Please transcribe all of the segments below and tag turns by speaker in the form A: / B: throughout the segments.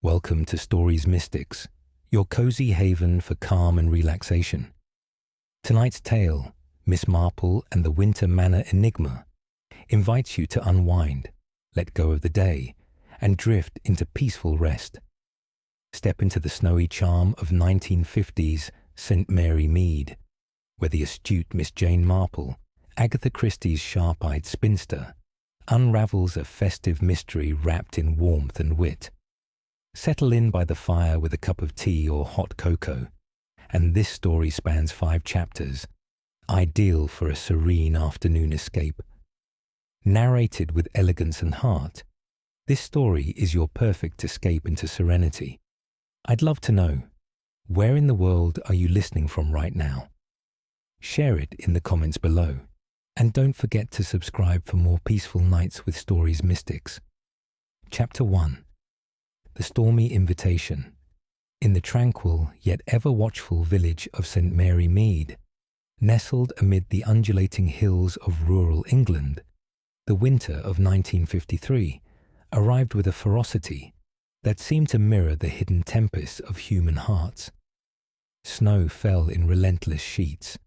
A: Welcome to Stories Mystics, your cozy haven for calm and relaxation. Tonight's tale, Miss Marple and the Manor Enigma, invites you to unwind, let go of the day, and drift into peaceful rest. Step into the snowy charm of 1950s St. Mary Mead, where the astute Miss Jane Marple, Agatha Christie's sharp-eyed spinster, unravels a festive mystery wrapped in warmth and wit. Settle in by the fire with a cup of tea or hot cocoa, and this story spans 5 chapters, ideal for a serene afternoon escape. Narrated with elegance and heart, this story is your perfect escape into serenity. I'd love to know, where in the world are you listening from right now? Share it in the comments below, and don't forget to subscribe for more peaceful nights with Stories Mystics. Chapter 1. The Stormy Invitation. In the tranquil yet ever-watchful village of St. Mary Mead, nestled amid the undulating hills of rural England, the winter of 1953 arrived with a ferocity that seemed to mirror the hidden tempests of human hearts. Snow fell in relentless sheets,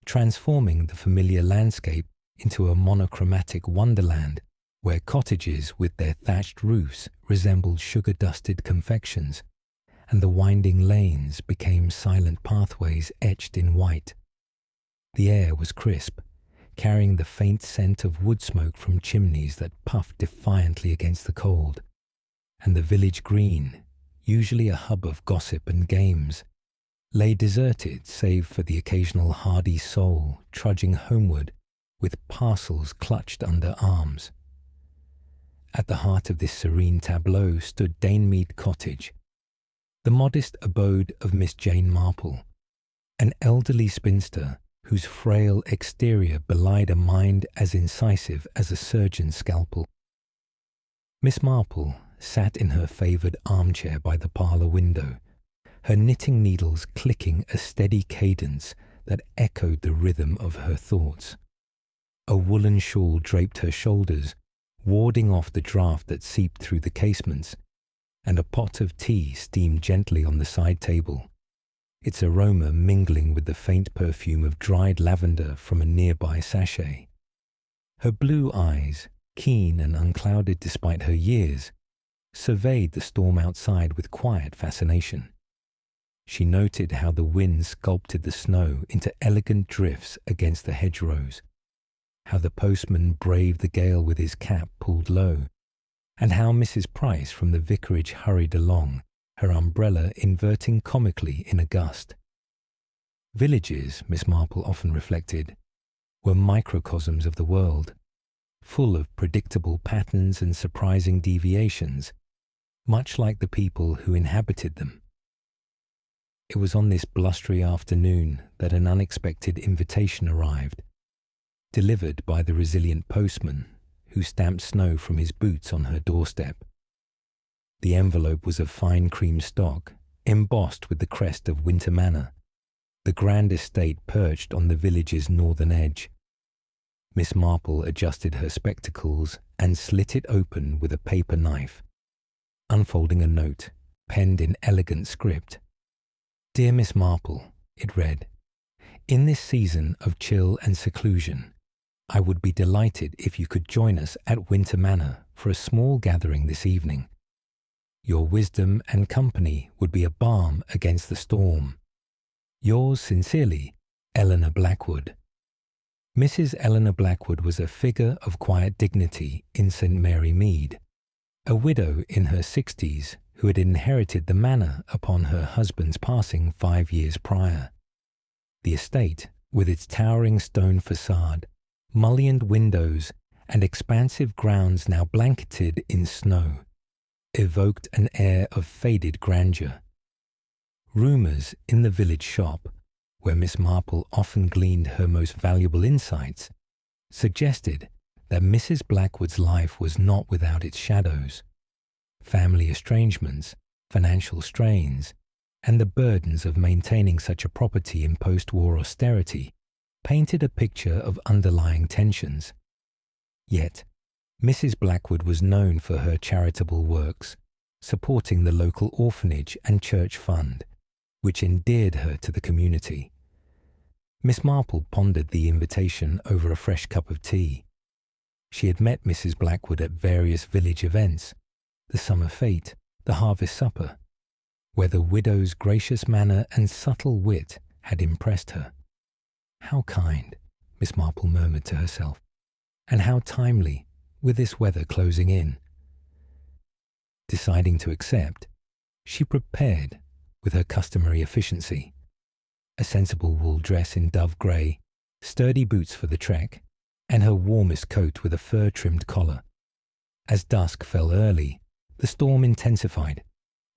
A: transforming the familiar landscape into a monochromatic wonderland where cottages with their thatched roofs resembled sugar-dusted confections, and the winding lanes became silent pathways etched in white. The air was crisp, carrying the faint scent of wood smoke from chimneys that puffed defiantly against the cold, and the village green, usually a hub of gossip and games, lay deserted save for the occasional hardy soul trudging homeward with parcels clutched under arms. At the heart of this serene tableau stood Danemead Cottage, the modest abode of Miss Jane Marple, an elderly spinster whose frail exterior belied a mind as incisive as a surgeon's scalpel. Miss Marple sat in her favoured armchair by the parlour window, her knitting needles clicking a steady cadence that echoed the rhythm of her thoughts. A woolen shawl draped her shoulders, warding off the draught that seeped through the casements, and a pot of tea steamed gently on the side table, its aroma mingling with the faint perfume of dried lavender from a nearby sachet. Her blue eyes, keen and unclouded despite her years, surveyed the storm outside with quiet fascination. She noted how the wind sculpted the snow into elegant drifts against the hedgerows, how the postman braved the gale with his cap pulled low, and how Mrs. Price from the vicarage hurried along, her umbrella inverting comically in a gust. Villages, Miss Marple often reflected, were microcosms of the world, full of predictable patterns and surprising deviations, much like the people who inhabited them. It was on this blustery afternoon that an unexpected invitation arrived, delivered by the resilient postman who stamped snow from his boots on her doorstep. The envelope was of fine cream stock, embossed with the crest of Winter Manor, the grand estate perched on the village's northern edge. Miss Marple adjusted her spectacles and slit it open with a paper knife, unfolding a note, penned in elegant script. "Dear Miss Marple," it read, "in this season of chill and seclusion, I would be delighted if you could join us at Winter Manor for a small gathering this evening. Your wisdom and company would be a balm against the storm. Yours sincerely, Eleanor Blackwood." Mrs. Eleanor Blackwood was a figure of quiet dignity in St. Mary Mead, a widow in her 60s who had inherited the manor upon her husband's passing 5 years prior. The estate, with its towering stone facade, mullioned windows, and expansive grounds now blanketed in snow, evoked an air of faded grandeur. Rumours in the village shop, where Miss Marple often gleaned her most valuable insights, suggested that Mrs. Blackwood's life was not without its shadows. Family estrangements, financial strains, and the burdens of maintaining such a property in post-war austerity painted a picture of underlying tensions. Yet, Mrs. Blackwood was known for her charitable works, supporting the local orphanage and church fund, which endeared her to the community. Miss Marple pondered the invitation over a fresh cup of tea. She had met Mrs. Blackwood at various village events, the summer fete, the harvest supper, where the widow's gracious manner and subtle wit had impressed her. How kind, Miss Marple murmured to herself, and how timely, with this weather closing in. Deciding to accept, she prepared with her customary efficiency. A sensible wool dress in dove grey, sturdy boots for the trek, and her warmest coat with a fur-trimmed collar. As dusk fell early, the storm intensified,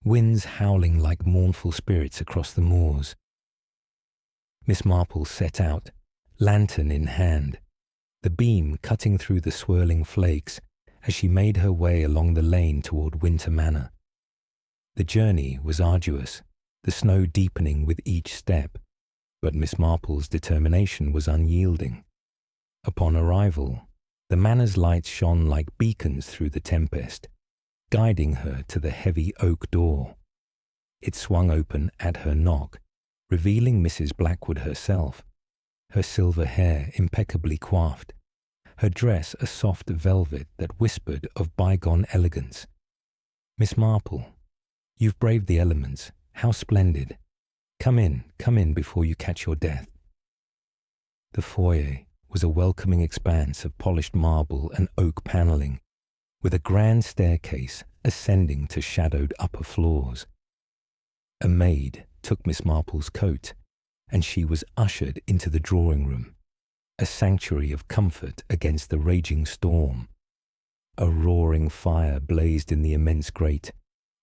A: winds howling like mournful spirits across the moors. Miss Marple set out, lantern in hand, the beam cutting through the swirling flakes as she made her way along the lane toward Winter Manor. The journey was arduous, the snow deepening with each step, but Miss Marple's determination was unyielding. Upon arrival, the manor's lights shone like beacons through the tempest, guiding her to the heavy oak door. It swung open at her knock, revealing Mrs. Blackwood herself, her silver hair impeccably coiffed, her dress a soft velvet that whispered of bygone elegance. "Miss Marple, you've braved the elements. How splendid. Come in before you catch your death." The foyer was a welcoming expanse of polished marble and oak panelling, with a grand staircase ascending to shadowed upper floors. A maid took Miss Marple's coat, and she was ushered into the drawing room, a sanctuary of comfort against the raging storm. A roaring fire blazed in the immense grate,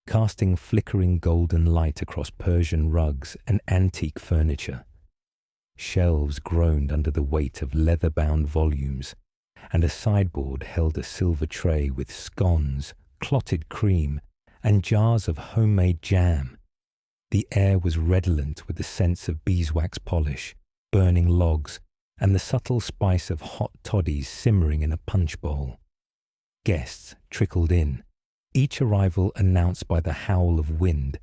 A: casting flickering golden light across Persian rugs and antique furniture. Shelves groaned under the weight of leather-bound volumes, and a sideboard held a silver tray with scones, clotted cream, and jars of homemade jam. The air was redolent with the scents of beeswax polish, burning logs, and the subtle spice of hot toddies simmering in a punch bowl. Guests trickled in, each arrival announced by the howl of wind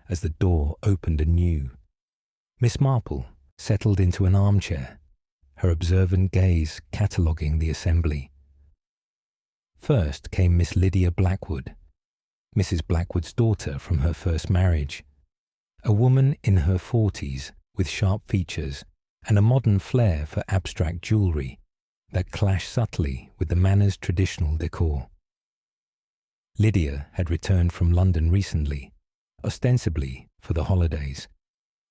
A: as the door opened anew. Miss Marple settled into an armchair, her observant gaze cataloguing the assembly. First came Miss Lydia Blackwood, Mrs. Blackwood's daughter from her first marriage, a woman in her 40s with sharp features and a modern flair for abstract jewellery that clashed subtly with the manor's traditional decor. Lydia had returned from London recently, ostensibly for the holidays,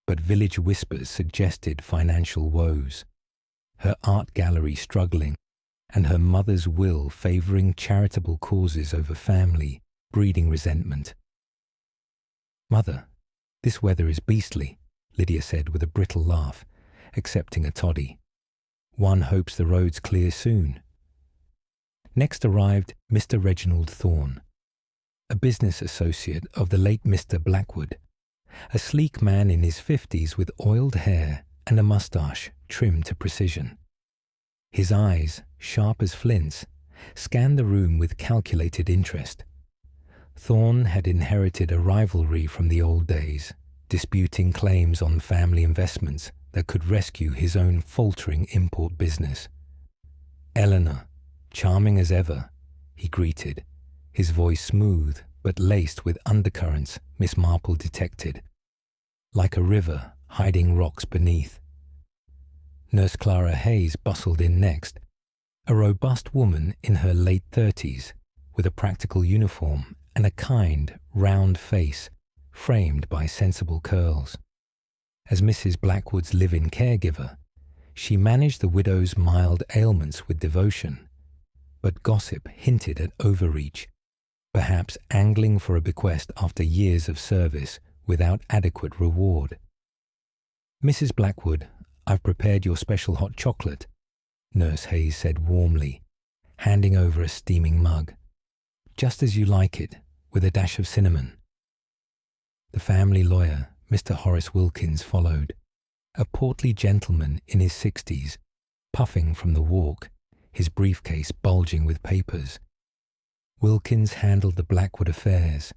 A: but village whispers suggested financial woes, her art gallery struggling, and her mother's will favouring charitable causes over family, breeding resentment. "Mother, this weather is beastly," Lydia said with a brittle laugh, accepting a toddy. "One hopes the roads clear soon." Next arrived Mr. Reginald Thorne, a business associate of the late Mr. Blackwood, a sleek man in his 50s with oiled hair and a moustache trimmed to precision. His eyes, sharp as flints, scanned the room with calculated interest. Thorne had inherited a rivalry from the old days, disputing claims on family investments that could rescue his own faltering import business. "Eleanor, charming as ever," he greeted, his voice smooth but laced with undercurrents Miss Marple detected, like a river hiding rocks beneath. Nurse Clara Hayes bustled in next, a robust woman in her late 30s, with a practical uniform and a kind, round face framed by sensible curls. As Mrs. Blackwood's live-in caregiver, she managed the widow's mild ailments with devotion, but gossip hinted at overreach, perhaps angling for a bequest after years of service without adequate reward. "Mrs. Blackwood, I've prepared your special hot chocolate," Nurse Hayes said warmly, handing over a steaming mug. "Just as you like it, with a dash of cinnamon." The family lawyer, Mr. Horace Wilkins, followed, a portly gentleman in his 60s, puffing from the walk, his briefcase bulging with papers. Wilkins handled the Blackwood affairs,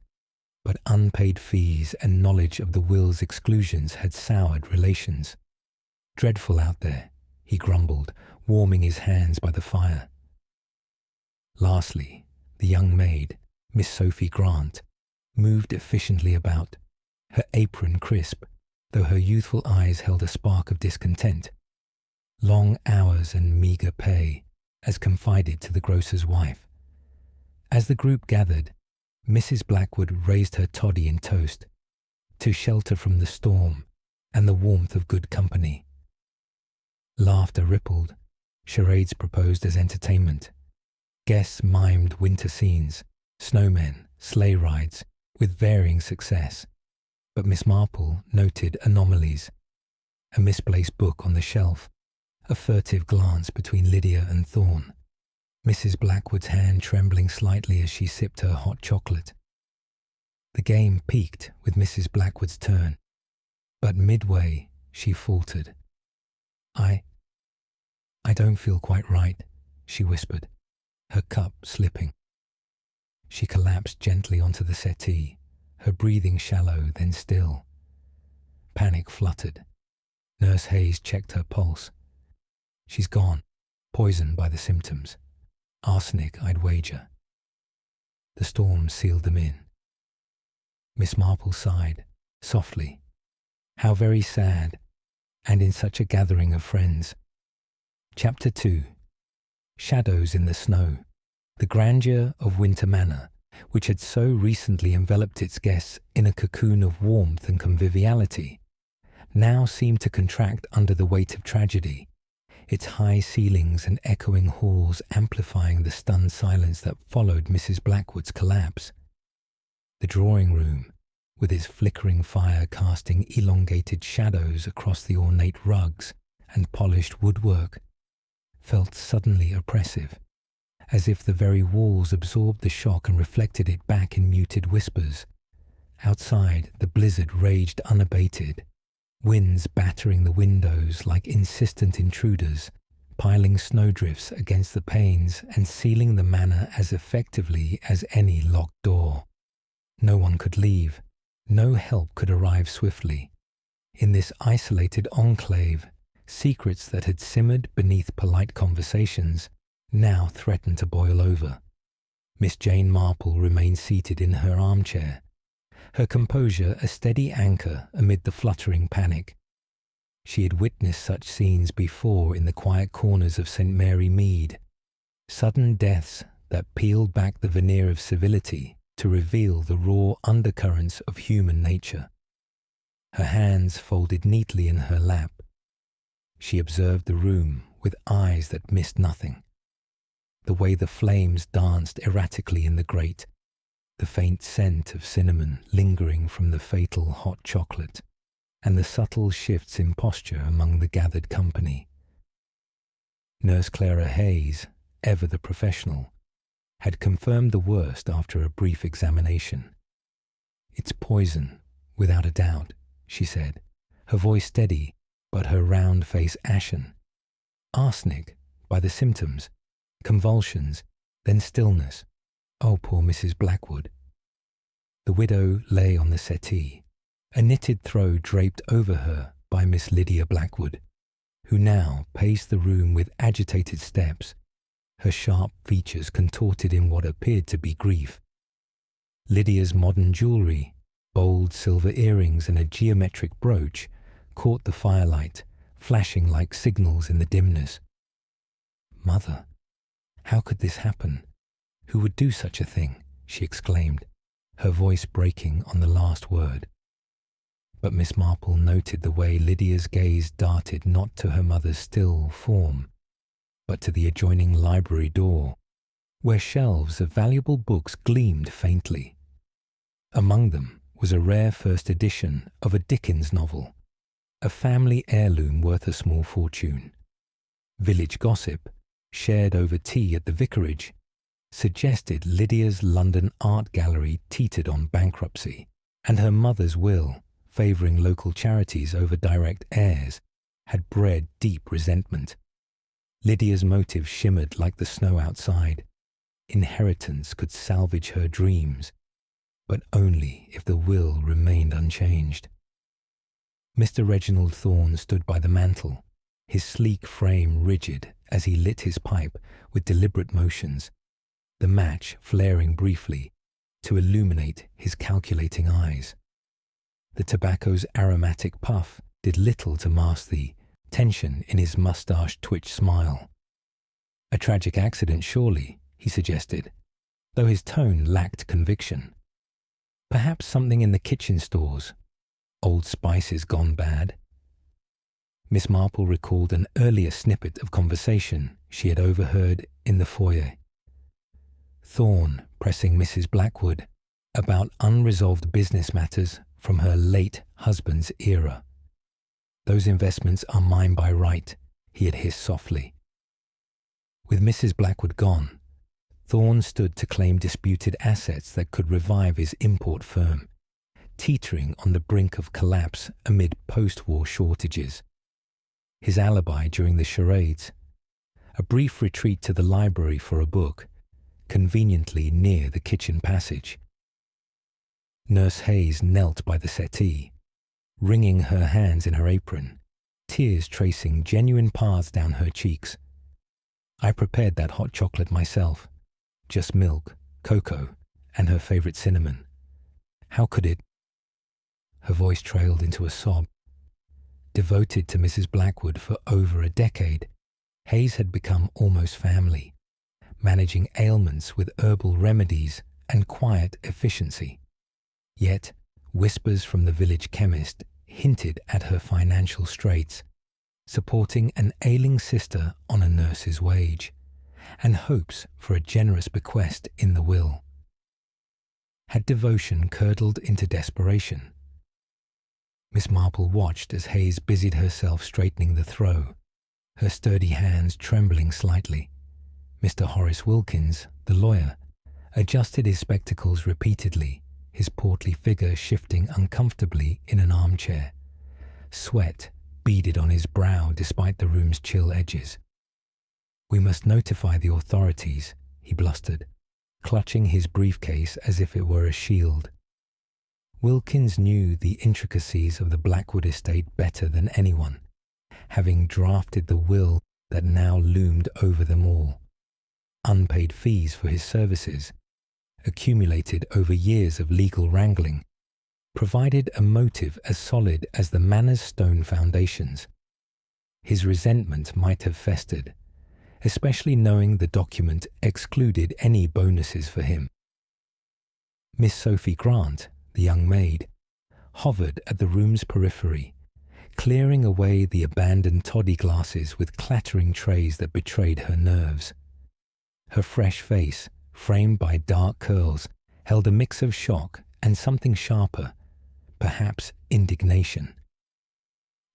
A: but unpaid fees and knowledge of the will's exclusions had soured relations. "Dreadful out there," he grumbled, warming his hands by the fire. Lastly, the young maid, Miss Sophie Grant, moved efficiently about, her apron crisp, though her youthful eyes held a spark of discontent. Long hours and meagre pay, as confided to the grocer's wife. As the group gathered, Mrs. Blackwood raised her toddy in toast, to shelter from the storm and the warmth of good company. Laughter rippled, charades proposed as entertainment. Guests mimed winter scenes, snowmen, sleigh rides, with varying success. But Miss Marple noted anomalies. A misplaced book on the shelf, a furtive glance between Lydia and Thorn, Mrs. Blackwood's hand trembling slightly as she sipped her hot chocolate. The game peaked with Mrs. Blackwood's turn, but midway she faltered. I don't feel quite right," she whispered, her cup slipping. She collapsed gently onto the settee, her breathing shallow then still. Panic fluttered. Nurse Hayes checked her pulse. "She's gone, poisoned by the symptoms. Arsenic, I'd wager." The storm sealed them in. Miss Marple sighed, softly. How very sad, and in such a gathering of friends. Chapter 2. Shadows in the Snow. The grandeur of Winter Manor, which had so recently enveloped its guests in a cocoon of warmth and conviviality, now seemed to contract under the weight of tragedy, its high ceilings and echoing halls amplifying the stunned silence that followed Mrs. Blackwood's collapse. The drawing room, with its flickering fire casting elongated shadows across the ornate rugs and polished woodwork, felt suddenly oppressive, as if the very walls absorbed the shock and reflected it back in muted whispers. Outside, the blizzard raged unabated, winds battering the windows like insistent intruders, piling snowdrifts against the panes and sealing the manor as effectively as any locked door. No one could leave, no help could arrive swiftly. In this isolated enclave, secrets that had simmered beneath polite conversations now threatened to boil over. Miss Jane Marple remained seated in her armchair, her composure a steady anchor amid the fluttering panic. She had witnessed such scenes before in the quiet corners of St. Mary Mead, sudden deaths that peeled back the veneer of civility to reveal the raw undercurrents of human nature. Her hands folded neatly in her lap, she observed the room with eyes that missed nothing. The way the flames danced erratically in the grate, the faint scent of cinnamon lingering from the fatal hot chocolate, and the subtle shifts in posture among the gathered company. Nurse Clara Hayes, ever the professional, had confirmed the worst after a brief examination. "It's poison, without a doubt," she said, her voice steady, but her round face ashen. "Arsenic, by the symptoms, convulsions, then stillness. Oh, poor Mrs. Blackwood." The widow lay on the settee, a knitted throw draped over her by Miss Lydia Blackwood, who now paced the room with agitated steps, her sharp features contorted in what appeared to be grief. Lydia's modern jewellery, bold silver earrings and a geometric brooch, caught the firelight, flashing like signals in the dimness. "Mother, how could this happen? Who would do such a thing?" she exclaimed, her voice breaking on the last word. But Miss Marple noted the way Lydia's gaze darted not to her mother's still form, but to the adjoining library door, where shelves of valuable books gleamed faintly. Among them was a rare first edition of a Dickens novel, a family heirloom worth a small fortune. Village gossip, shared over tea at the vicarage, suggested Lydia's London art gallery teetered on bankruptcy, and her mother's will, favouring local charities over direct heirs, had bred deep resentment. Lydia's motive shimmered like the snow outside. Inheritance could salvage her dreams. but only if the will remained unchanged. Mr. Reginald Thorne stood by the mantel, his sleek frame rigid as he lit his pipe with deliberate motions, the match flaring briefly to illuminate his calculating eyes. The tobacco's aromatic puff did little to mask the tension in his moustache-twitched smile. A tragic accident, surely, he suggested, though his tone lacked conviction. Perhaps something in the kitchen stores, old spices gone bad. Miss Marple recalled an earlier snippet of conversation she had overheard in the foyer. Thorne pressing Mrs. Blackwood about unresolved business matters from her late husband's era. "Those investments are mine by right," he had hissed softly. With Mrs. Blackwood gone, Thorne stood to claim disputed assets that could revive his import firm, teetering on the brink of collapse amid post-war shortages. His alibi during the charades, a brief retreat to the library for a book, conveniently near the kitchen passage. Nurse Hayes knelt by the settee, wringing her hands in her apron, tears tracing genuine paths down her cheeks. "I prepared that hot chocolate myself. Just milk, cocoa, and her favorite cinnamon. How could it—" Her voice trailed into a sob. Devoted to Mrs. Blackwood for over a decade, Hayes had become almost family, managing ailments with herbal remedies and quiet efficiency. Yet, whispers from the village chemist hinted at her financial straits, supporting an ailing sister on a nurse's wage, and hopes for a generous bequest in the will. Had devotion curdled into desperation? Miss Marple watched as Hayes busied herself straightening the throw, her sturdy hands trembling slightly. Mr. Horace Wilkins, the lawyer, adjusted his spectacles repeatedly, his portly figure shifting uncomfortably in an armchair. Sweat beaded on his brow despite the room's chill edges. "We must notify the authorities," he blustered, clutching his briefcase as if it were a shield. Wilkins knew the intricacies of the Blackwood estate better than anyone, having drafted the will that now loomed over them all. Unpaid fees for his services, accumulated over years of legal wrangling, provided a motive as solid as the manor's stone foundations. His resentment might have festered, especially knowing the document excluded any bonuses for him. Miss Sophie Grant, the young maid, hovered at the room's periphery, clearing away the abandoned toddy glasses with clattering trays that betrayed her nerves. Her fresh face, framed by dark curls, held a mix of shock and something sharper, perhaps indignation.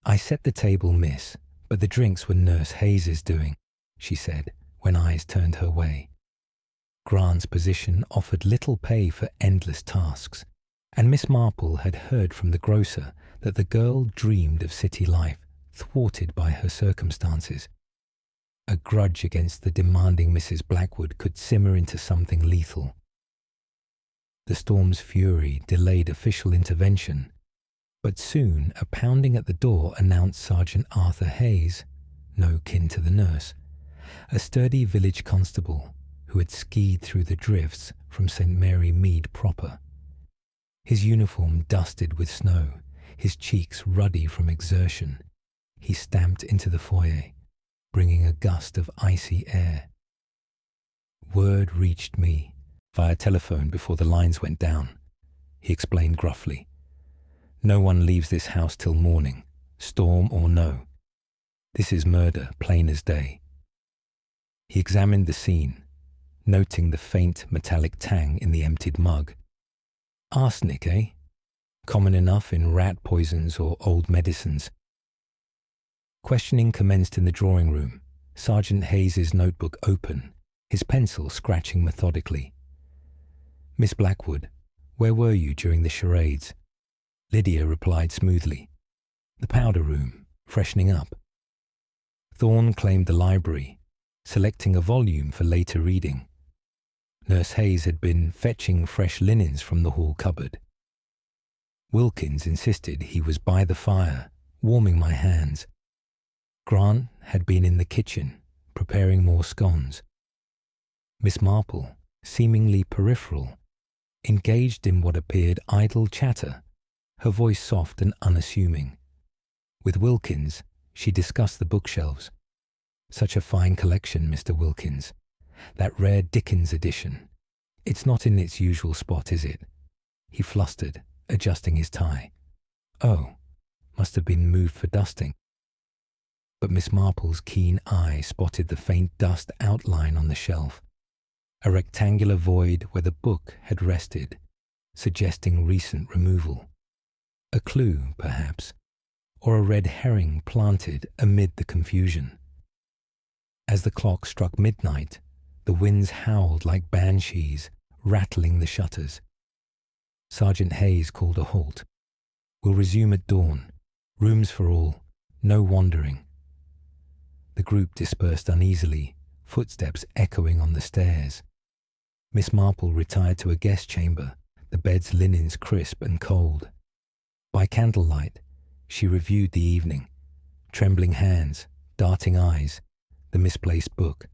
A: "I set the table, miss, but the drinks were Nurse Hayes's doing," she said, when eyes turned her way. Grant's position offered little pay for endless tasks, and Miss Marple had heard from the grocer that the girl dreamed of city life, thwarted by her circumstances. A grudge against the demanding Mrs. Blackwood could simmer into something lethal. The storm's fury delayed official intervention, but soon a pounding at the door announced Sergeant Arthur Hayes, no kin to the nurse, a sturdy village constable who had skied through the drifts from St. Mary Mead proper. His uniform dusted with snow, his cheeks ruddy from exertion, he stamped into the foyer, bringing a gust of icy air. "Word reached me via telephone before the lines went down," he explained gruffly. "No one leaves this house till morning, storm or no. This is murder, plain as day." He examined the scene, noting the faint metallic tang in the emptied mug. "Arsenic, eh? Common enough in rat poisons or old medicines." Questioning commenced in the drawing room, Sergeant Hayes's notebook open, his pencil scratching methodically. "Miss Blackwood, where were you during the charades?" Lydia replied smoothly. "The powder room, freshening up." Thorne claimed the library, selecting a volume for later reading. Nurse Hayes had been fetching fresh linens from the hall cupboard. Wilkins insisted he was by the fire, warming my hands. Grant had been in the kitchen, preparing more scones. Miss Marple, seemingly peripheral, engaged in what appeared idle chatter, her voice soft and unassuming. With Wilkins, she discussed the bookshelves. Such a fine collection, Mr. Wilkins. That rare Dickens edition. It's not in its usual spot, is it? He flustered, adjusting his tie. Oh, must have been moved for dusting. But Miss Marple's keen eye spotted the faint dust outline on the shelf, a rectangular void where the book had rested, suggesting recent removal. A clue, perhaps, or a red herring planted amid the confusion. As the clock struck midnight, the winds howled like banshees, rattling the shutters. Sergeant Hayes called a halt. We'll resume at dawn. Rooms for all. No wandering. The group dispersed uneasily, footsteps echoing on the stairs. Miss Marple retired to a guest chamber, the bed's linens crisp and cold. By candlelight, she reviewed the evening. Trembling hands, darting eyes, the misplaced book.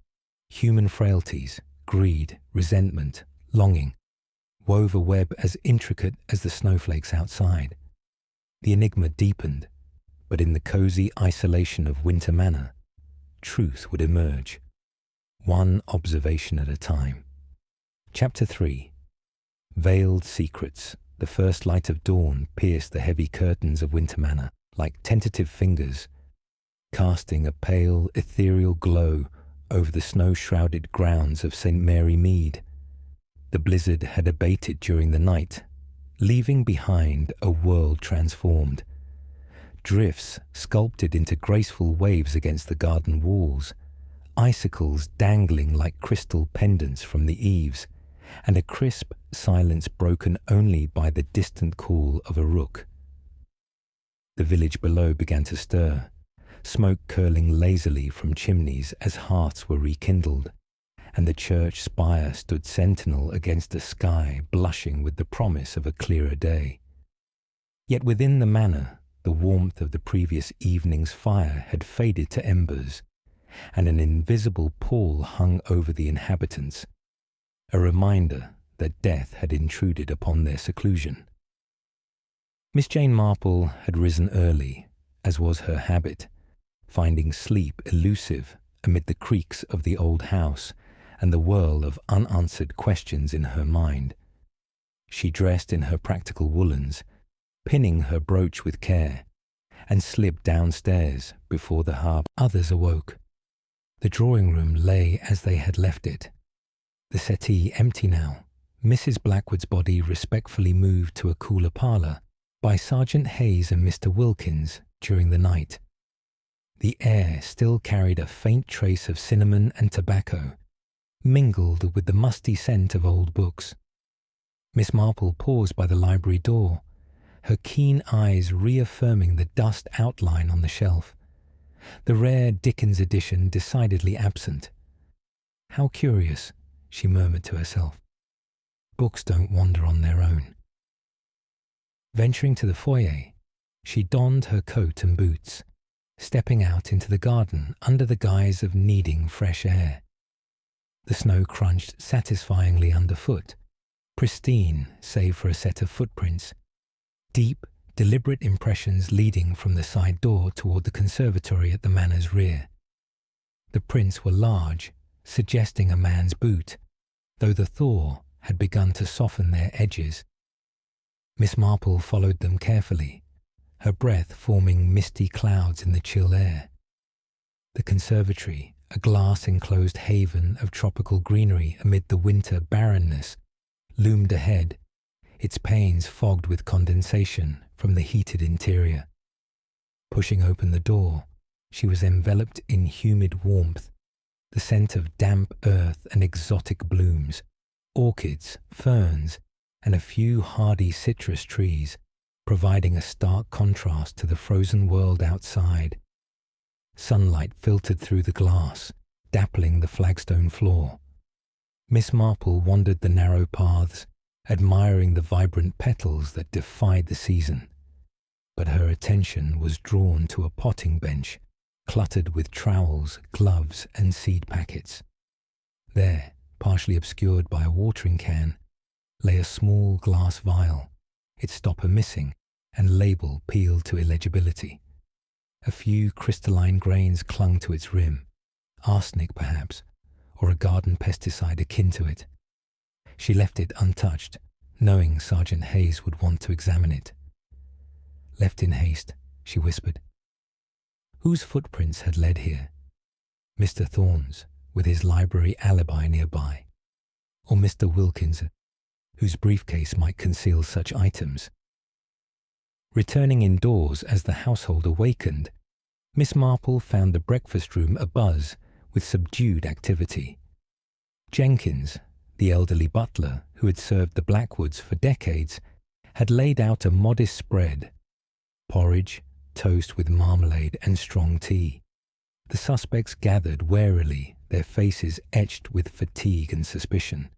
A: Human frailties, greed, resentment, longing, wove a web as intricate as the snowflakes outside. The enigma deepened, but in the cozy isolation of Winter Manor, truth would emerge, one observation at a time. Chapter 3. Veiled secrets. The first light of dawn pierced the heavy curtains of Winter Manor like tentative fingers, casting a pale, ethereal glow over the snow-shrouded grounds of St. Mary Mead. The blizzard had abated during the night, leaving behind a world transformed. Drifts sculpted into graceful waves against the garden walls, icicles dangling like crystal pendants from the eaves, and a crisp silence broken only by the distant call of a rook. The village below began to stir, smoke curling lazily from chimneys as hearths were rekindled, and the church spire stood sentinel against a sky blushing with the promise of a clearer day. Yet within the manor, the warmth of the previous evening's fire had faded to embers, and an invisible pall hung over the inhabitants, a reminder that death had intruded upon their seclusion. Miss Jane Marple had risen early, as was her habit, finding sleep elusive amid the creaks of the old house and the whirl of unanswered questions in her mind. She dressed in her practical woolens, pinning her brooch with care, and slipped downstairs before the others awoke. The drawing-room lay as they had left it, the settee empty now, Mrs. Blackwood's body respectfully moved to a cooler parlour by Sergeant Hayes and Mr. Wilkins during the night. The air still carried a faint trace of cinnamon and tobacco, mingled with the musty scent of old books. Miss Marple paused by the library door, her keen eyes reaffirming the dust outline on the shelf. The rare Dickens edition decidedly absent. How curious, she murmured to herself. Books don't wander on their own. Venturing to the foyer, she donned her coat and boots, stepping out into the garden under the guise of needing fresh air. The snow crunched satisfyingly underfoot, pristine save for a set of footprints, deep, deliberate impressions leading from the side door toward the conservatory at the manor's rear. The prints were large, suggesting a man's boot, though the thaw had begun to soften their edges. Miss Marple followed them carefully, her breath forming misty clouds in the chill air. The conservatory, a glass-enclosed haven of tropical greenery amid the winter barrenness, loomed ahead, its panes fogged with condensation from the heated interior. Pushing open the door, she was enveloped in humid warmth, the scent of damp earth and exotic blooms, orchids, ferns, and a few hardy citrus trees, providing a stark contrast to the frozen world outside. Sunlight filtered through the glass, dappling the flagstone floor. Miss Marple wandered the narrow paths, admiring the vibrant petals that defied the season. But her attention was drawn to a potting bench cluttered with trowels, gloves, and seed packets. There, partially obscured by a watering can, lay a small glass vial, its stopper missing and label peeled to illegibility. A few crystalline grains clung to its rim, arsenic perhaps, or a garden pesticide akin to it. She left it untouched, knowing Sergeant Hayes would want to examine it. Left in haste, she whispered. Whose footprints had led here? Mr. Thorne's, with his library alibi nearby, or Mr. Wilkins, whose briefcase might conceal such items? Returning indoors as the household awakened, Miss Marple found the breakfast room abuzz with subdued activity. Jenkins, the elderly butler who had served the Blackwoods for decades, had laid out a modest spread: porridge, toast with marmalade and strong tea. The suspects gathered warily, their faces etched with fatigue and suspicion.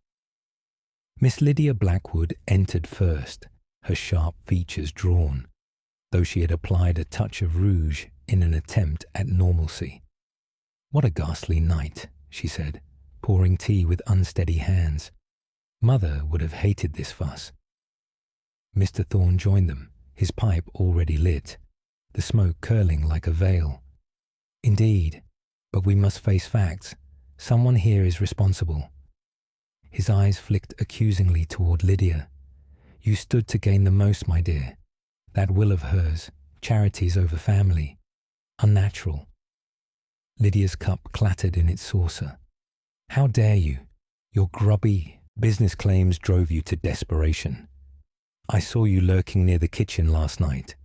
A: Miss Lydia Blackwood entered first, her sharp features drawn, though she had applied a touch of rouge in an attempt at normalcy. "What a ghastly night," she said, pouring tea with unsteady hands. "Mother would have hated this fuss." Mr. Thorne joined them, his pipe already lit, the smoke curling like a veil. "Indeed, but we must face facts. Someone here is responsible." His eyes flicked accusingly toward Lydia. "You stood to gain the most, my dear. That will of hers, charities over family. Unnatural." Lydia's cup clattered in its saucer. "How dare you? Your grubby business claims drove you to desperation. I saw you lurking near the kitchen last night."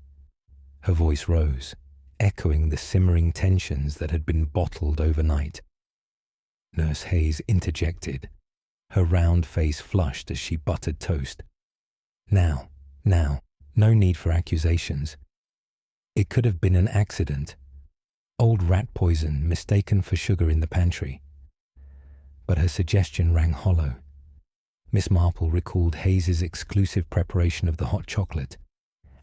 A: Her voice rose, echoing the simmering tensions that had been bottled overnight. Nurse Hayes interjected, her round face flushed as she buttered toast. Now, no need for accusations. It could have been an accident. Old rat poison mistaken for sugar in the pantry." But her suggestion rang hollow. Miss Marple recalled Hayes's exclusive preparation of the hot chocolate,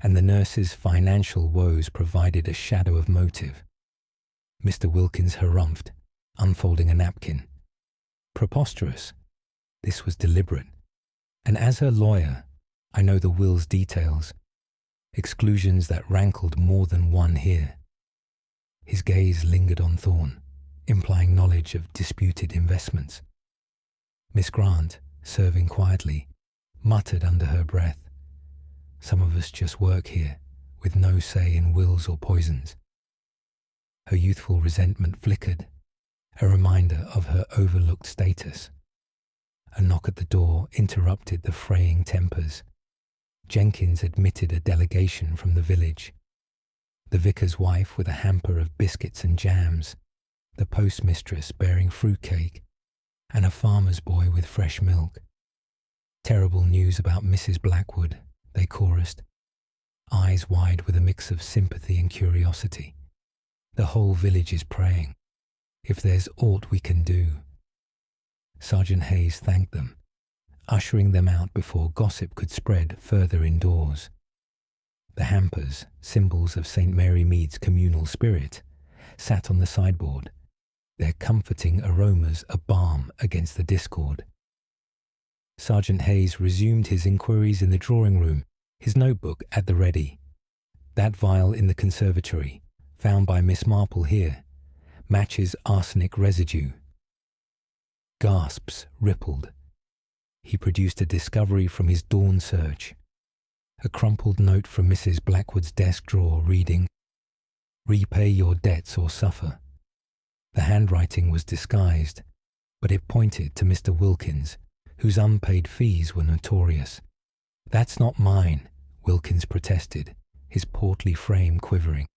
A: and the nurse's financial woes provided a shadow of motive. Mr. Wilkins harumphed, unfolding a napkin. Preposterous. This was deliberate. And as her lawyer, I know the will's details, exclusions that rankled more than one here. His gaze lingered on Thorne, implying knowledge of disputed investments. Miss Grant, serving quietly, muttered under her breath, "Some of us just work here, with no say in wills or poisons." Her youthful resentment flickered, a reminder of her overlooked status. A knock at the door interrupted the fraying tempers. Jenkins admitted a delegation from the village. The vicar's wife with a hamper of biscuits and jams, the postmistress bearing fruitcake, and a farmer's boy with fresh milk. "Terrible news about Mrs. Blackwood," they chorused, eyes wide with a mix of sympathy and curiosity. "The whole village is praying. If there's aught we can do." Sergeant Hayes thanked them, ushering them out before gossip could spread further indoors. The hampers, symbols of St. Mary Mead's communal spirit, sat on the sideboard, their comforting aromas a balm against the discord. Sergeant Hayes resumed his inquiries in the drawing room, his notebook at the ready. That vial in the conservatory, found by Miss Marple here, matches arsenic residue. Gasps rippled. He produced a discovery from his dawn search. A crumpled note from Mrs. Blackwood's desk drawer reading, "Repay your debts or suffer." The handwriting was disguised, but it pointed to Mr. Wilkins, whose unpaid fees were notorious. "That's not mine," Wilkins protested, his portly frame quivering.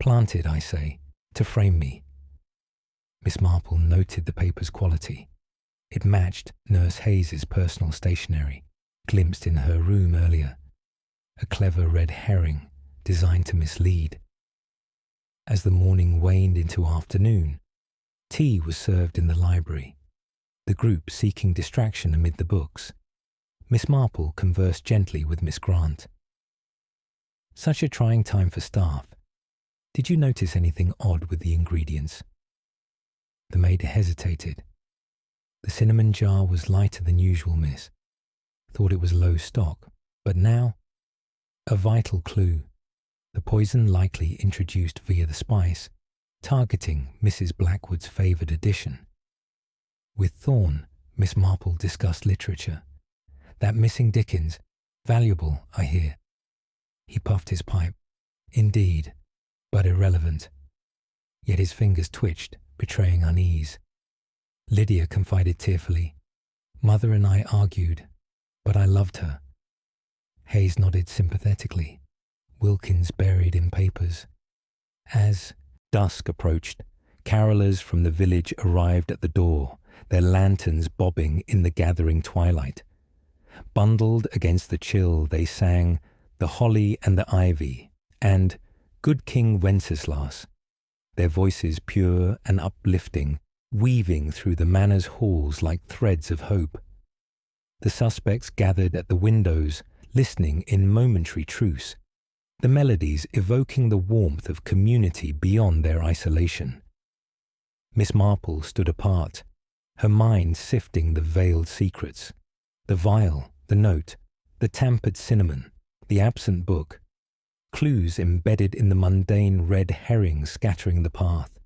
A: "Planted, I say, to frame me." Miss Marple noted the paper's quality. It matched Nurse Hayes's personal stationery, glimpsed in her room earlier. A clever red herring designed to mislead. As the morning waned into afternoon, tea was served in the library. the group seeking distraction amid the books, Miss Marple conversed gently with Miss Grant. "Such a trying time for staff. Did you notice anything odd with the ingredients?" The maid hesitated. "The cinnamon jar was lighter than usual, miss. Thought it was low stock, but now—" "A vital clue. The poison likely introduced via the spice, targeting Mrs. Blackwood's favoured addition." With Thorne, Miss Marple discussed literature. "That missing Dickens, valuable, I hear." He puffed his pipe. "Indeed, but irrelevant." Yet his fingers twitched, betraying unease. Lydia confided tearfully, "Mother and I argued, but I loved her." Hayes nodded sympathetically, Wilkins buried in papers. As dusk approached, carolers from the village arrived at the door, their lanterns bobbing in the gathering twilight. Bundled against the chill, they sang "The Holly and the Ivy" and "Good King Wenceslas," their voices pure and uplifting, weaving through the manor's halls like threads of hope. The suspects gathered at the windows, listening in momentary truce, the melodies evoking the warmth of community beyond their isolation. Miss Marple stood apart, her mind sifting the veiled secrets, the vial, the note, the tampered cinnamon, the absent book, clues embedded in the mundane red herring scattering the path.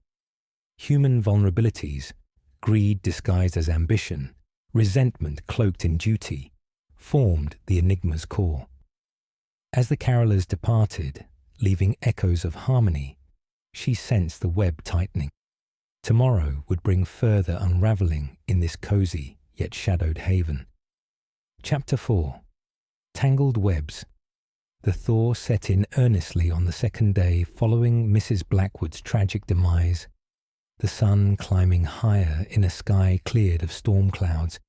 A: Human vulnerabilities, greed disguised as ambition, resentment cloaked in duty, formed the enigma's core. As the carolers departed, leaving echoes of harmony, she sensed the web tightening. Tomorrow would bring further unravelling in this cosy yet shadowed haven. Chapter 4. Tangled Webs. The thaw set in earnestly on the second day following Mrs. Blackwood's tragic demise, the sun climbing higher in a sky cleared of storm clouds,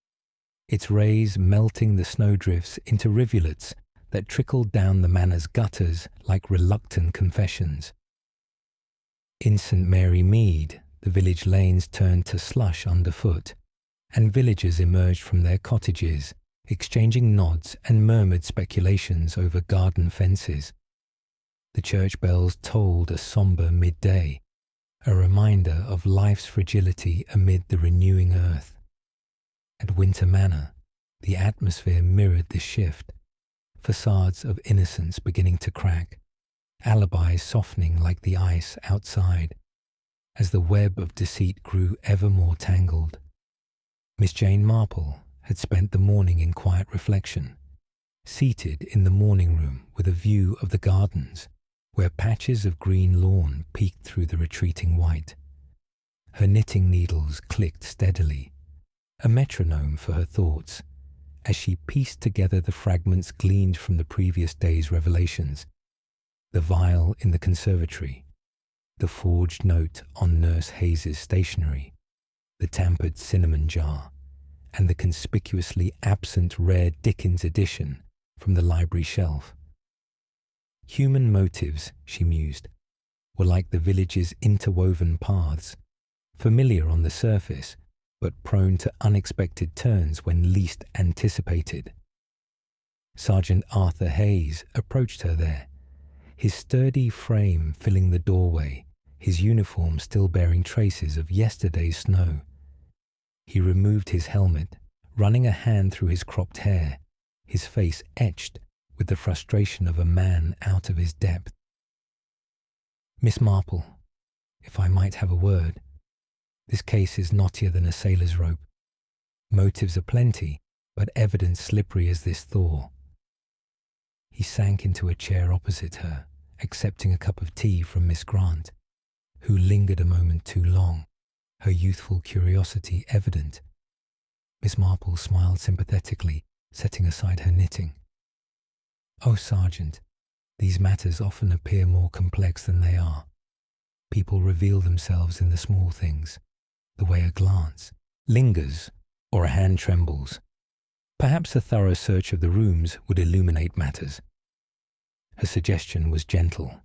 A: its rays melting the snowdrifts into rivulets that trickled down the manor's gutters like reluctant confessions. In St. Mary Mead, the village lanes turned to slush underfoot, and villagers emerged from their cottages, exchanging nods and murmured speculations over garden fences. The church bells tolled a sombre midday, a reminder of life's fragility amid the renewing earth. At Winter Manor, the atmosphere mirrored this shift, facades of innocence beginning to crack, alibis softening like the ice outside, as the web of deceit grew ever more tangled. Miss Jane Marple had spent the morning in quiet reflection, seated in the morning room with a view of the gardens, where patches of green lawn peeked through the retreating white. Her knitting needles clicked steadily, a metronome for her thoughts, as she pieced together the fragments gleaned from the previous day's revelations: the vial in the conservatory, the forged note on Nurse Hayes's stationery, the tampered cinnamon jar, and the conspicuously absent rare Dickens edition from the library shelf. Human motives, she mused, were like the village's interwoven paths, familiar on the surface, but prone to unexpected turns when least anticipated. Sergeant Arthur Hayes approached her there, his sturdy frame filling the doorway, his uniform still bearing traces of yesterday's snow. He removed his helmet, running a hand through his cropped hair, his face etched with the frustration of a man out of his depth. "Miss Marple, if I might have a word. This case is knottier than a sailor's rope. Motives are plenty, but evidence slippery as this thaw." He sank into a chair opposite her, accepting a cup of tea from Miss Grant, who lingered a moment too long, her youthful curiosity evident. Miss Marple smiled sympathetically, setting aside her knitting. "Oh, Sergeant, these matters often appear more complex than they are. People reveal themselves in the small things, the way a glance lingers or a hand trembles. Perhaps a thorough search of the rooms would illuminate matters." Her suggestion was gentle,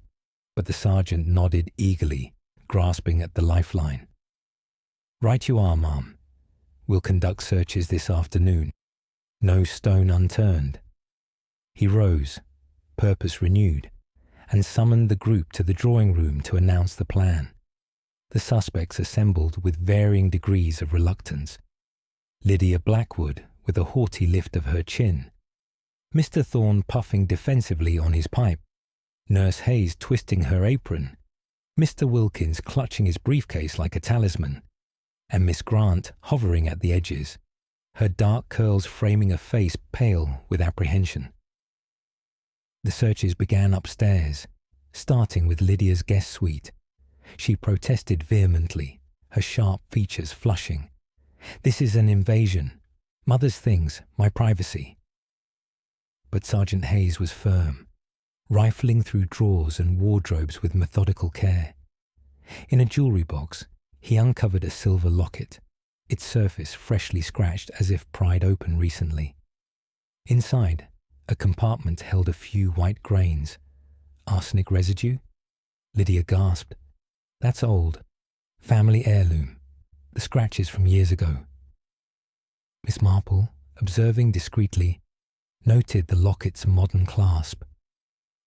A: but the sergeant nodded eagerly, grasping at the lifeline. "Right you are, ma'am. We'll conduct searches this afternoon. No stone unturned. He rose, purpose renewed, and summoned the group to the drawing room to announce the plan. The suspects assembled with varying degrees of reluctance. Lydia Blackwood, with a haughty lift of her chin. Mr. Thorne puffing defensively on his pipe. Nurse Hayes twisting her apron. Mr. Wilkins clutching his briefcase like a talisman. And Miss Grant hovering at the edges, her dark curls framing a face pale with apprehension. The searches began upstairs, starting with Lydia's guest suite. She protested vehemently, her sharp features flushing. "This is an invasion. Mother's things, my privacy." But Sergeant Hayes was firm, rifling through drawers and wardrobes with methodical care. In a jewellery box, he uncovered a silver locket, its surface freshly scratched as if pried open recently. Inside, a compartment held a few white grains. Arsenic residue? Lydia gasped. "That's old. Family heirloom. The scratches from years ago." Miss Marple, observing discreetly, noted the locket's modern clasp.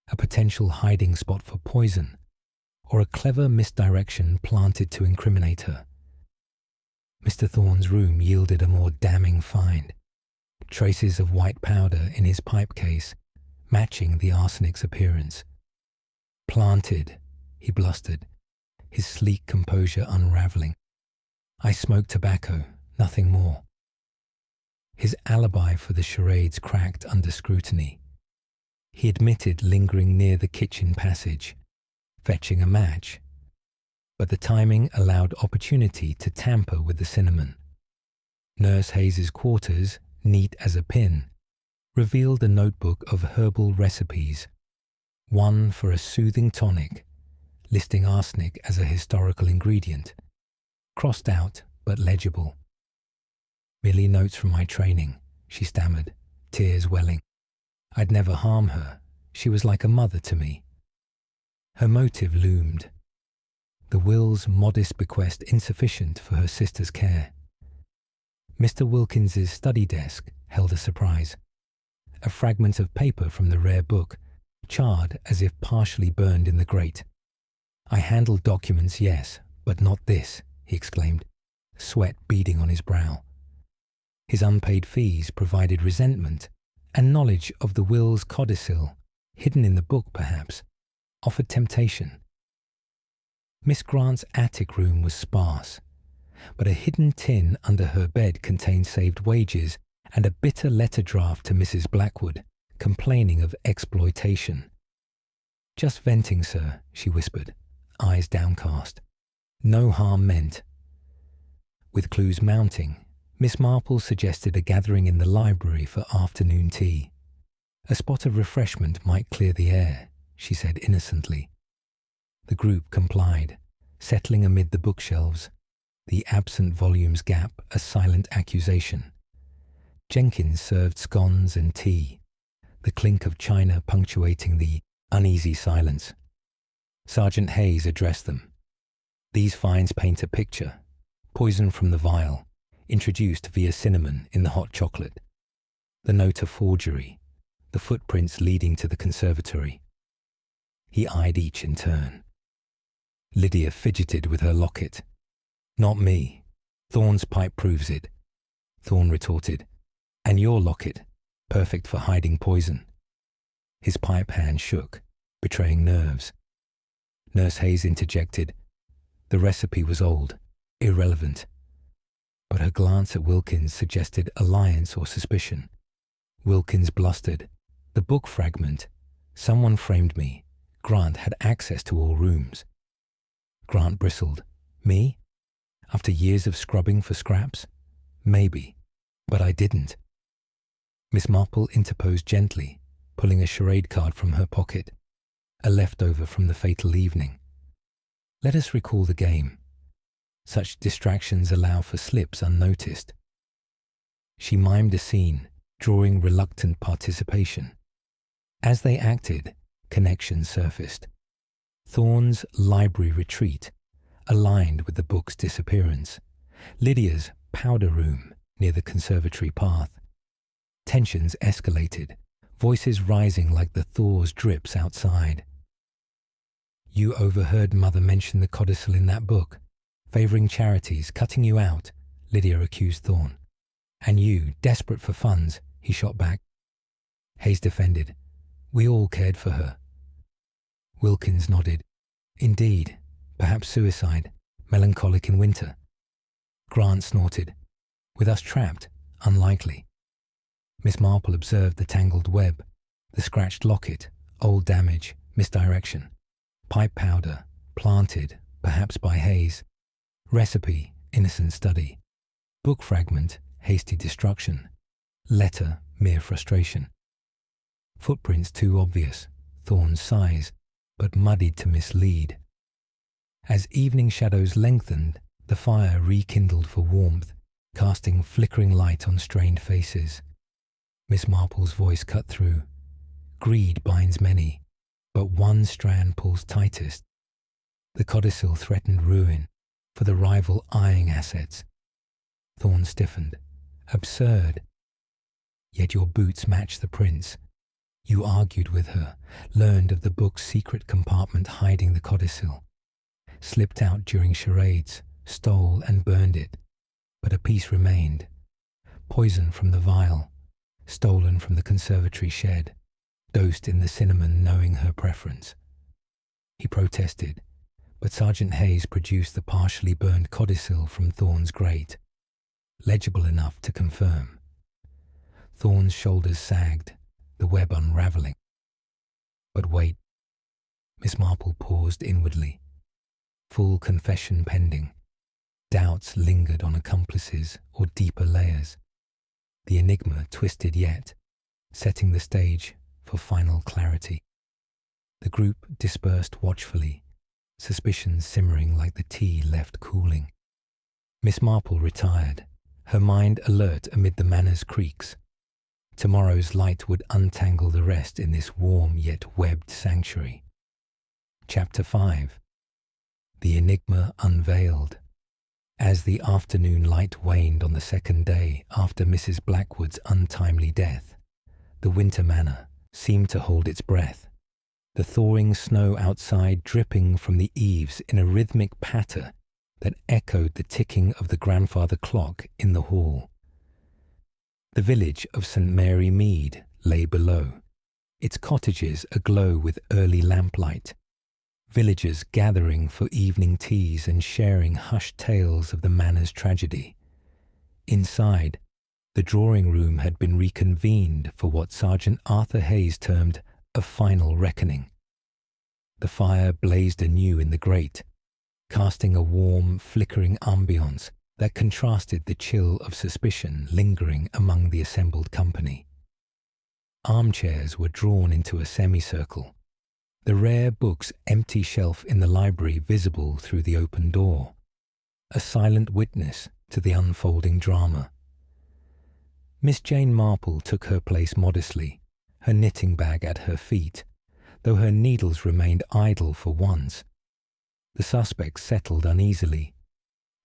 A: A potential hiding spot for poison, or a clever misdirection planted to incriminate her. Mr. Thorne's room yielded a more damning find. Traces of white powder in his pipe case, matching the arsenic's appearance. "Planted," he blustered, his sleek composure unravelling. "I smoke tobacco, nothing more." His alibi for the charades cracked under scrutiny. He admitted lingering near the kitchen passage, fetching a match, but the timing allowed opportunity to tamper with the cinnamon. Nurse Hayes's quarters, neat as a pin, revealed a notebook of herbal recipes, one for a soothing tonic, listing arsenic as a historical ingredient, crossed out but legible. "Merely notes from my training," she stammered, tears welling. "I'd never harm her. She was like a mother to me." Her motive loomed. The will's modest bequest insufficient for her sister's care. Mr. Wilkins's study desk held a surprise. A fragment of paper from the rare book, charred as if partially burned in the grate. "I handle documents, yes, but not this," he exclaimed, sweat beading on his brow. His unpaid fees provided resentment, and knowledge of the will's codicil, hidden in the book perhaps, offered temptation. Miss Grant's attic room was sparse, but a hidden tin under her bed contained saved wages and a bitter letter draft to Mrs. Blackwood, complaining of exploitation. "Just venting, sir," she whispered, eyes downcast. "No harm meant." With clues mounting, Miss Marple suggested a gathering in the library for afternoon tea. "A spot of refreshment might clear the air," she said innocently. The group complied, settling amid the bookshelves, the absent volumes gap a silent accusation. Jenkins served scones and tea, the clink of china punctuating the uneasy silence. Sergeant Hayes addressed them. "These finds paint a picture. Poison from the vial, introduced via cinnamon in the hot chocolate. The note of forgery, the footprints leading to the conservatory." He eyed each in turn. Lydia fidgeted with her locket. "Not me. Thorne's pipe proves it." Thorne retorted. "And your locket, perfect for hiding poison." His pipe hand shook, betraying nerves. Nurse Hayes interjected. The recipe was old, irrelevant. But her glance at Wilkins suggested alliance or suspicion. Wilkins blustered. "The book fragment. Someone framed me. Grant had access to all rooms." Grant bristled. "Me? After years of scrubbing for scraps? Maybe, but I didn't." Miss Marple interposed gently, pulling a charade card from her pocket, a leftover from the fatal evening. "Let us recall the game. Such distractions allow for slips unnoticed." She mimed a scene, drawing reluctant participation. As they acted, connections surfaced. Thorne's library retreat, aligned with the book's disappearance. Lydia's powder room, near the conservatory path. Tensions escalated, voices rising like the thaws drips outside. "You overheard Mother mention the codicil in that book, favouring charities, cutting you out," Lydia accused Thorne. "And you, desperate for funds," he shot back. Hayes defended. "We all cared for her." Wilkins nodded. "Indeed, perhaps suicide, melancholic in winter." Grant snorted. "With us trapped, unlikely." Miss Marple observed the tangled web, the scratched locket, old damage, misdirection. Pipe powder, planted, perhaps by Hayes. Recipe, innocent study. Book fragment, hasty destruction. Letter, mere frustration. Footprints too obvious, Thorne's size, but muddied to mislead. As evening shadows lengthened, the fire rekindled for warmth, casting flickering light on strained faces. Miss Marple's voice cut through. "Greed binds many, but one strand pulls tightest." The codicil threatened ruin, for the rival eyeing assets. Thorne stiffened. "Absurd." "Yet your boots match the prints. You argued with her, learned of the book's secret compartment hiding the codicil. Slipped out during charades, stole and burned it. But a piece remained. Poison from the vial, stolen from the conservatory shed, dosed in the cinnamon knowing her preference." He protested, but Sergeant Hayes produced the partially burned codicil from Thorne's grate, legible enough to confirm. Thorne's shoulders sagged, the web unravelling. But wait. Miss Marple paused inwardly. Full confession pending. Doubts lingered on accomplices or deeper layers. The enigma twisted yet, setting the stage for final clarity. The group dispersed watchfully, suspicions simmering like the tea left cooling. Miss Marple retired, her mind alert amid the manor's creaks. Tomorrow's light would untangle the rest in this warm yet webbed sanctuary. Chapter 5. The Enigma Unveiled. As the afternoon light waned on the second day after Mrs. Blackwood's untimely death, the Winter Manor seemed to hold its breath, the thawing snow outside dripping from the eaves in a rhythmic patter that echoed the ticking of the grandfather clock in the hall. The village of St. Mary Mead lay below, its cottages aglow with early lamplight, villagers gathering for evening teas and sharing hushed tales of the manor's tragedy. Inside, the drawing room had been reconvened for what Sergeant Arthur Hayes termed a final reckoning. The fire blazed anew in the grate, casting a warm, flickering ambience that contrasted the chill of suspicion lingering among the assembled company. Armchairs were drawn into a semicircle, the rare book's empty shelf in the library visible through the open door, a silent witness to the unfolding drama. Miss Jane Marple took her place modestly, her knitting bag at her feet, though her needles remained idle for once. The suspects settled uneasily,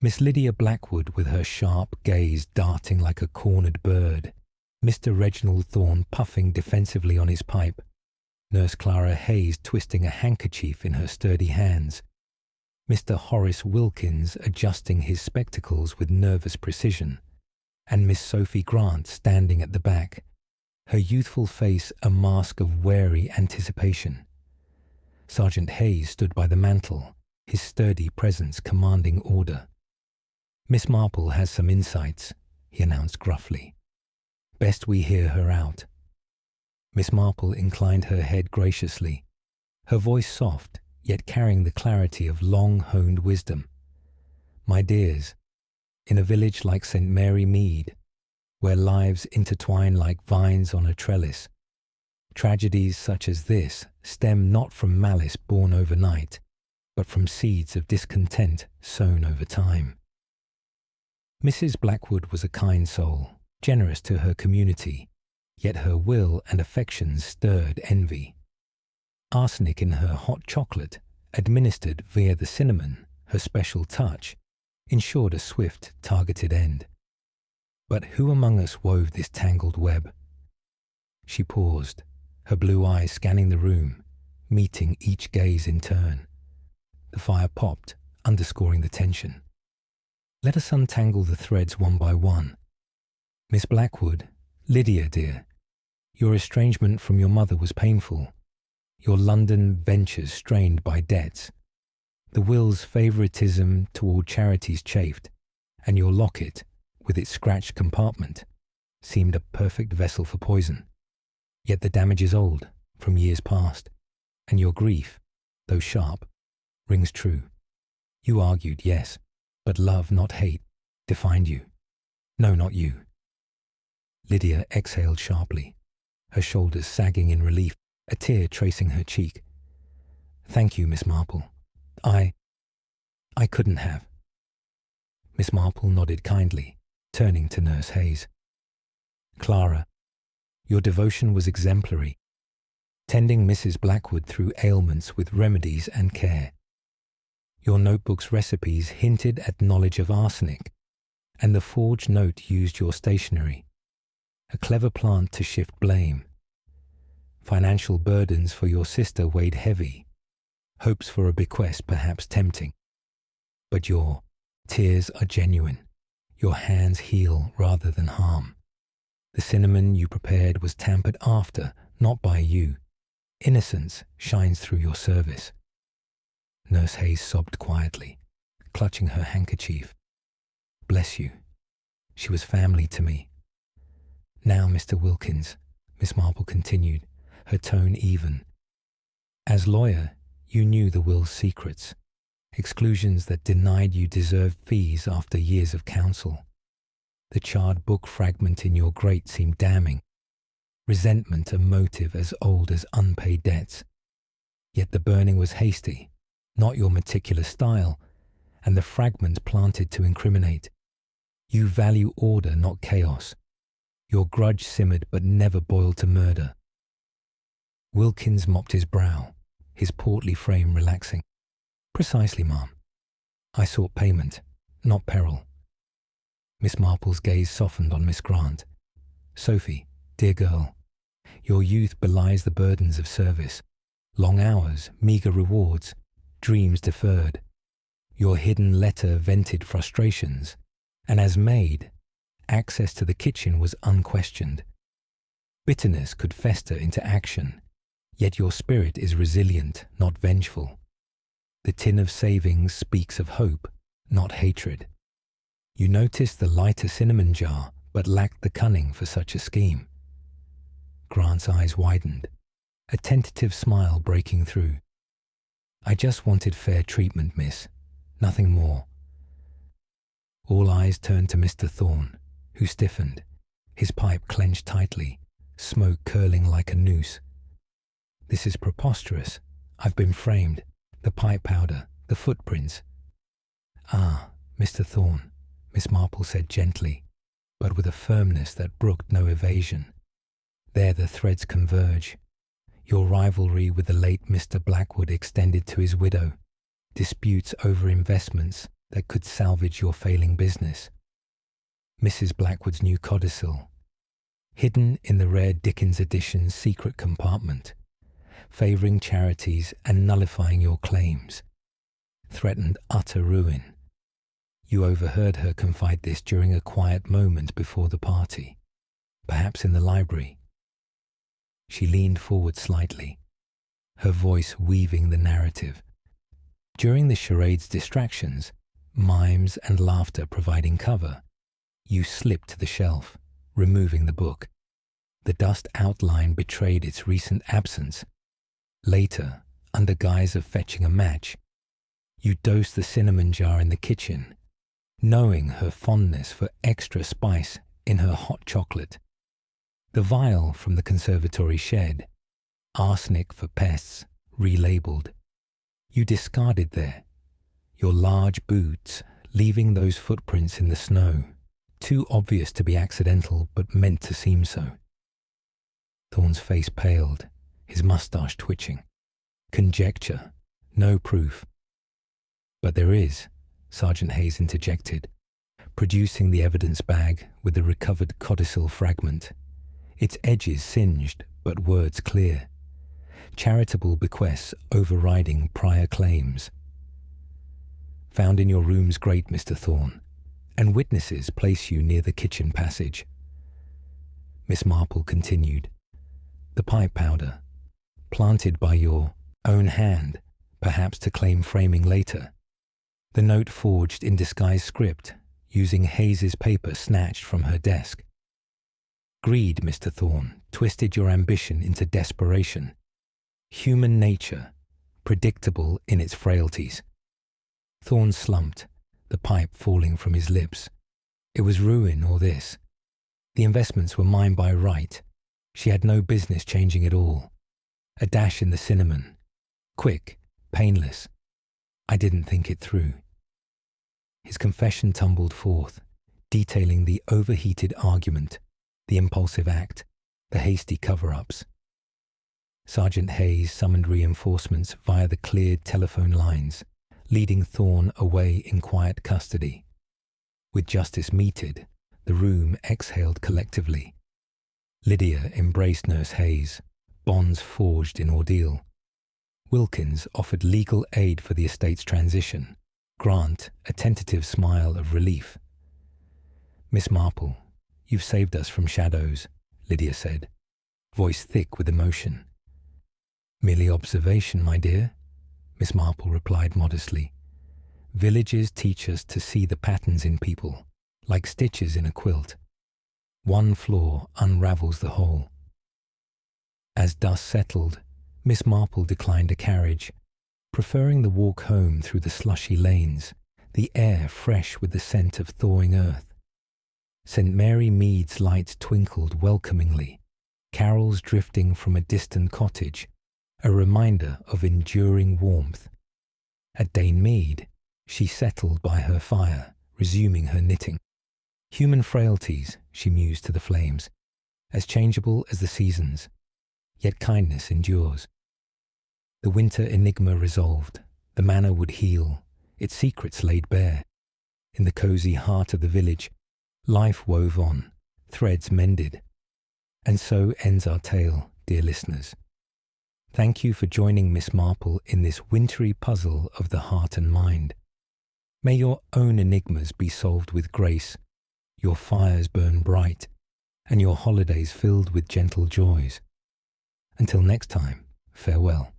A: Miss Lydia Blackwood with her sharp gaze darting like a cornered bird, Mr. Reginald Thorne puffing defensively on his pipe, Nurse Clara Hayes twisting a handkerchief in her sturdy hands, Mr. Horace Wilkins adjusting his spectacles with nervous precision, and Miss Sophie Grant standing at the back, her youthful face a mask of wary anticipation. Sergeant Hayes stood by the mantel, his sturdy presence commanding order. "Miss Marple has some insights," he announced gruffly. "Best we hear her out." Miss Marple inclined her head graciously, her voice soft, yet carrying the clarity of long-honed wisdom. "My dears, in a village like St. Mary Mead, where lives intertwine like vines on a trellis, tragedies such as this stem not from malice born overnight, but from seeds of discontent sown over time. Mrs. Blackwood was a kind soul, generous to her community, yet her will and affections stirred envy. Arsenic in her hot chocolate, administered via the cinnamon, her special touch, ensured a swift, targeted end. But who among us wove this tangled web? She paused, her blue eyes scanning the room, meeting each gaze in turn. The fire popped, underscoring the tension. Let us untangle the threads one by one. Miss Blackwood, Lydia, dear, your estrangement from your mother was painful. Your London ventures strained by debts. The will's favouritism toward charities chafed, and your locket, with its scratched compartment, seemed a perfect vessel for poison. Yet the damage is old, from years past, and your grief, though sharp, rings true. You argued, yes, but love, not hate, defined you. No, not you. Lydia exhaled sharply, her shoulders sagging in relief, a tear tracing her cheek. Thank you, Miss Marple. I couldn't have. Miss Marple nodded kindly, turning to Nurse Hayes. Clara, your devotion was exemplary, tending Mrs. Blackwood through ailments with remedies and care. Your notebook's recipes hinted at knowledge of arsenic, and the forged note used your stationery, a clever plant to shift blame. Financial burdens for your sister weighed heavy, hopes for a bequest perhaps tempting. But your tears are genuine. Your hands heal rather than harm. The cinnamon you prepared was tampered after, not by you. Innocence shines through your service. Nurse Hayes sobbed quietly, clutching her handkerchief. Bless you. She was family to me. Now, Mr. Wilkins, Miss Marple continued, her tone even. As lawyer, you knew the will's secrets, exclusions that denied you deserved fees after years of counsel. The charred book fragment in your grate seemed damning, resentment a motive as old as unpaid debts. Yet the burning was hasty, not your meticulous style, and the fragment planted to incriminate. You value order, not chaos. Your grudge simmered but never boiled to murder. Wilkins mopped his brow, his portly frame relaxing. Precisely, ma'am. I sought payment, not peril. Miss Marple's gaze softened on Miss Grant. Sophie, dear girl, your youth belies the burdens of service. Long hours, meagre rewards, dreams deferred. Your hidden letter vented frustrations, and as maid, access to the kitchen was unquestioned. Bitterness could fester into action, yet your spirit is resilient, not vengeful. The tin of savings speaks of hope, not hatred. You noticed the lighter cinnamon jar, but lacked the cunning for such a scheme. Grant's eyes widened, a tentative smile breaking through. I just wanted fair treatment, miss, nothing more. All eyes turned to Mr. Thorne, who stiffened, his pipe clenched tightly, smoke curling like a noose. This is preposterous. I've been framed. The pipe powder, the footprints. Ah, Mr. Thorne, Miss Marple said gently, but with a firmness that brooked no evasion. There the threads converge. Your rivalry with the late Mr. Blackwood extended to his widow, disputes over investments that could salvage your failing business. Mrs. Blackwood's new codicil, hidden in the rare Dickens edition's secret compartment, favouring charities and nullifying your claims, threatened utter ruin. You overheard her confide this during a quiet moment before the party, perhaps in the library. She leaned forward slightly, her voice weaving the narrative. During the charade's distractions, mimes and laughter providing cover, you slipped to the shelf, removing the book. The dust outline betrayed its recent absence. Later, under guise of fetching a match, you dosed the cinnamon jar in the kitchen, knowing her fondness for extra spice in her hot chocolate. The vial from the conservatory shed, arsenic for pests, relabeled. You discarded there, your large boots leaving those footprints in the snow, too obvious to be accidental but meant to seem so. Thorne's face paled, his moustache twitching. Conjecture, no proof. But there is, Sergeant Hayes interjected. producing the evidence bag with the recovered codicil fragment, its edges singed but words clear, charitable bequests overriding prior claims. Found in your room's grate, Mr. Thorne, and witnesses place you near the kitchen passage. Miss Marple continued. The pipe powder, planted by your own hand, perhaps to claim framing later. The note forged in disguised script, using Hayes's paper snatched from her desk. Greed, Mr. Thorne, twisted your ambition into desperation. Human nature, predictable in its frailties. Thorne slumped, the pipe falling from his lips. It was ruin or this. The investments were mine by right. She had no business changing it all. A dash in the cinnamon. Quick, painless. I didn't think it through. His confession tumbled forth, detailing the overheated argument, the impulsive act, the hasty cover-ups. Sergeant Hayes summoned reinforcements via the cleared telephone lines, leading Thorne away in quiet custody. With justice meted, the room exhaled collectively. Lydia embraced Nurse Hayes, bonds forged in ordeal. Wilkins offered legal aid for the estate's transition, Grant a tentative smile of relief. Miss Marple, you've saved us from shadows, Lydia said, voice thick with emotion. Merely observation, my dear, Miss Marple replied modestly. Villages teach us to see the patterns in people, like stitches in a quilt. One flaw unravels the whole. As dusk settled, Miss Marple declined a carriage, preferring the walk home through the slushy lanes, the air fresh with the scent of thawing earth. St. Mary Mead's lights twinkled welcomingly, carols drifting from a distant cottage, a reminder of enduring warmth. At Dane Mead, she settled by her fire, resuming her knitting. Human frailties, she mused to the flames, as changeable as the seasons, yet kindness endures. The winter enigma resolved, the manor would heal, its secrets laid bare. In the cosy heart of the village, life wove on, threads mended. And so ends our tale, dear listeners. Thank you for joining Miss Marple in this wintry puzzle of the heart and mind. May your own enigmas be solved with grace, your fires burn bright, and your holidays filled with gentle joys. Until next time, farewell.